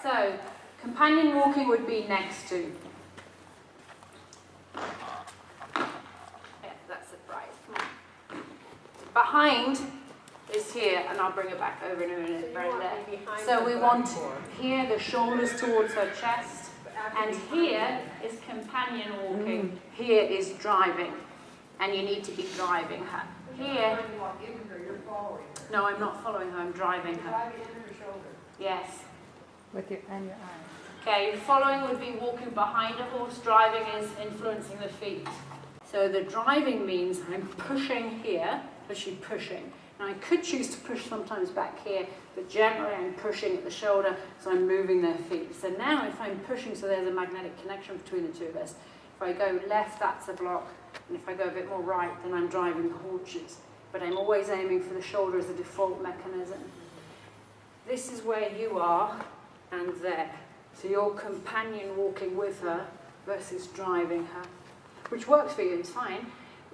So, companion walking would be next to. Yeah, that's it, right. Come on. Behind is here, and I'll bring it back over in a minute, Brenda. So we want here the shoulders towards her chest, and here is companion walking. Here is driving, and you need to be driving her. Here. No, I'm not following her. I'm driving her. Yes. With your and your eyes. Okay, following would be walking behind a horse. Driving is influencing the feet. So the driving means I'm pushing here, but she's pushing. Now I could choose to push sometimes back here, but generally I'm pushing at the shoulder, so I'm moving their feet. So now if I'm pushing, so there's a magnetic connection between the two of us. If I go left, that's a block, and if I go a bit more right, then I'm driving the haunches. But I'm always aiming for the shoulder as a default mechanism. This is where you are, and there. So your companion walking with her versus driving her, which works for you, it's fine.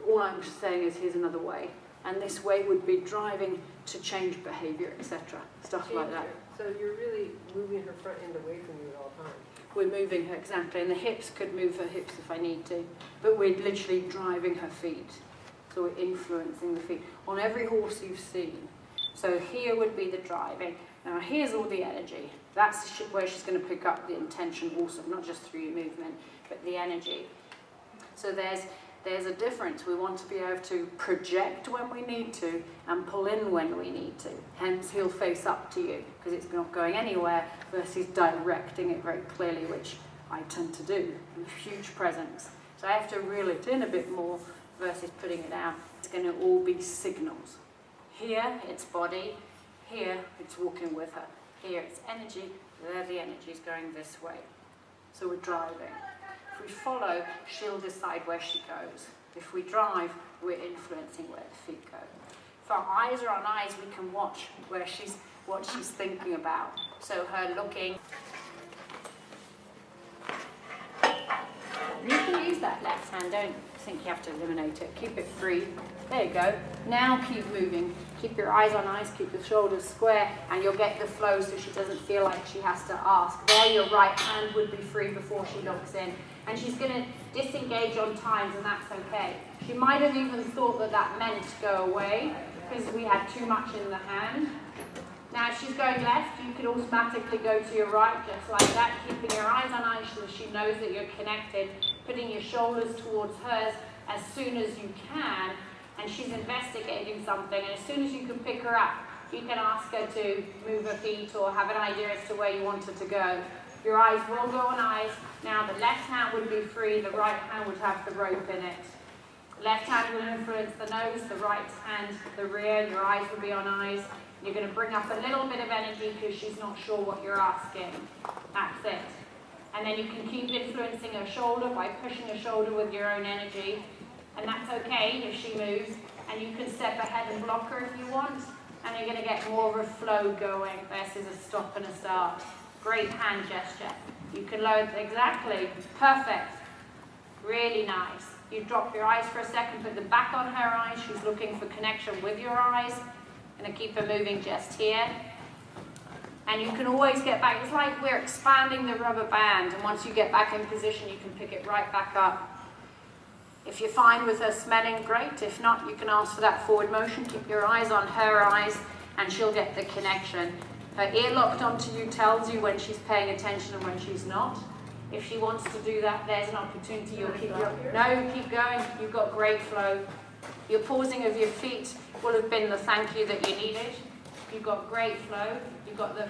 All I'm just saying is here's another way. And this way would be driving to change behavior, etc. Stuff like that. So you're really moving her front end away from you at all times. We're moving her, exactly. And the hips could move her hips if I need to. But we're literally driving her feet. So we're influencing the feet. On every horse you've seen. So here would be the driving. Now here's all the energy. That's where she's going to pick up the intention also, not just through your movement, but the energy. So there's a difference. We want to be able to project when we need to and pull in when we need to. Hence he'll face up to you because it's not going anywhere versus directing it very clearly, which I tend to do with huge presence. So I have to reel it in a bit more versus putting it out. It's going to all be signals. Here it's body. Here, it's walking with her. Here, it's energy. There, the energy is going this way. So we're driving. If we follow, she'll decide where she goes. If we drive, we're influencing where the feet go. If our eyes are on eyes, we can watch what she's thinking about. So her looking. You can use that left hand. Don't think you have to eliminate it. Keep it free. There you go. Now keep moving. Keep your eyes on eyes, keep your shoulders square, and you'll get the flow so she doesn't feel like she has to ask. There, your right hand would be free before she looks in. And she's going to disengage on times, and that's okay. She might have even thought that that meant to go away, because we had too much in the hand. Now, if she's going left, you could automatically go to your right, just like that, keeping your eyes on eyes so she knows that you're connected, putting your shoulders towards hers as soon as you can. And she's investigating something, and as soon as you can pick her up, you can ask her to move her feet or have an idea as to where you want her to go. Your eyes will go on eyes. Now the left hand would be free, the right hand would have the rope in it. Left hand will influence the nose, the right hand the rear, your eyes will be on eyes. You're going to bring up a little bit of energy because she's not sure what you're asking. That's it. And then you can keep influencing her shoulder by pushing her shoulder with your own energy. And that's okay if she moves, and you can step ahead and block her if you want, and you're going to get more of a flow going versus a stop and a start. Great hand gesture. You can lower it exactly. Perfect. Really nice. You drop your eyes for a second, put the back on her eyes. She's looking for connection with your eyes. Going to keep her moving just here. And you can always get back. It's like we're expanding the rubber band, and once you get back in position, you can pick it right back up. If you're fine with her smelling, great. If not, you can ask for that forward motion. Keep your eyes on her eyes, and she'll get the connection. Her ear locked onto you tells you when she's paying attention and when she's not. If she wants to do that, there's an opportunity. You'll keep keep going. You've got great flow. Your pausing of your feet will have been the thank you that you needed. You've got great flow. You've got the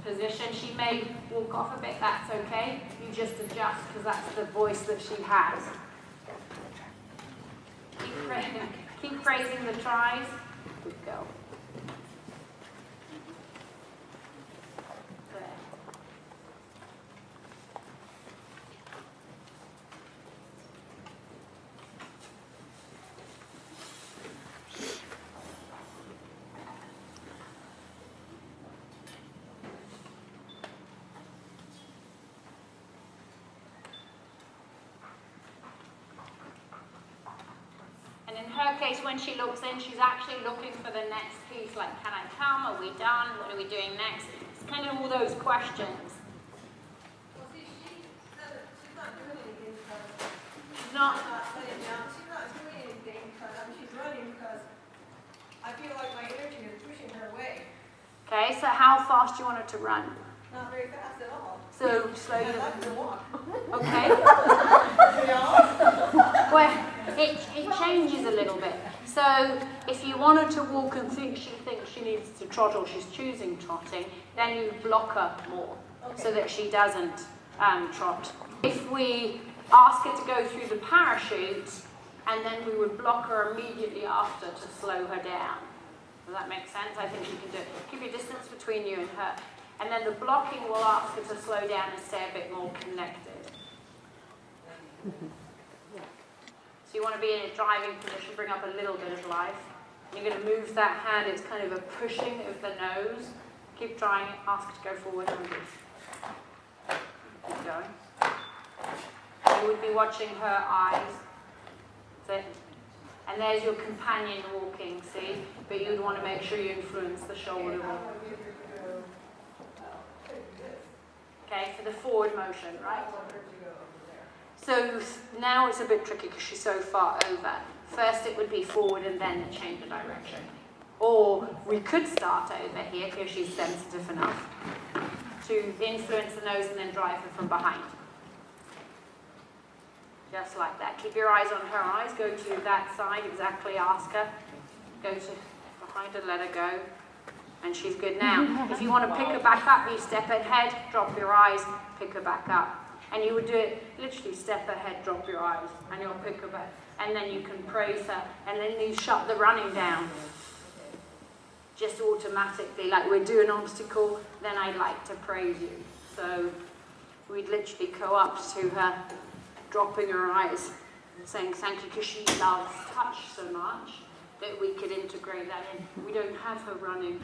position. She may walk off a bit. That's okay. You just adjust because that's the voice that she has. Keep praising the tries. Good girl. There. in her case, when she looks in, she's actually looking for the next piece, like, can I come? Are we done? What are we doing next? It's kind of all those questions. Well, see, she said that she's not doing anything because She's not, sitting down. She's not doing anything because she's running because I feel like my energy is pushing her away. okay, so how fast do you want her to run? Not very fast at all. So slow I you like to walk. okay? You know? Well, it changes a little bit. So if you want her to walk and she thinks she needs to trot or she's choosing trotting, then you block her more so that she doesn't trot. If we ask her to go through the parachute, and then we would block her immediately after to slow her down. Does that make sense? I think you can do it. Keep your distance between you and her. And then the blocking will ask her to slow down and stay a bit more connected. So you want to be in a driving position, bring up a little bit of life. You're going to move that hand, it's kind of a pushing of the nose. Keep trying it, ask her to go forward and move. Keep going. You would be watching her eyes. That's it. And there's your companion walking, see? But you'd want to make sure you influence the shoulder wheel. Okay, for the forward motion, right? So now it's a bit tricky because she's so far over. First it would be forward and then change the direction. Or we could start over here because she's sensitive enough to influence the nose and then drive her from behind. Just like that. Keep your eyes on her eyes. Go to that side, exactly, ask her. Go to behind her, let her go. And she's good now. If you want to pick her back up, you step ahead, drop your eyes, pick her back up. And you would do it literally step ahead, drop your eyes, and you'll pick her back. And then you can praise her, and then you shut the running down. Just automatically, like we're doing an obstacle, then I'd like to praise you. So we'd literally go up to her, dropping her eyes, saying thank you, because she loves touch so much that we could integrate that in. We don't have her running.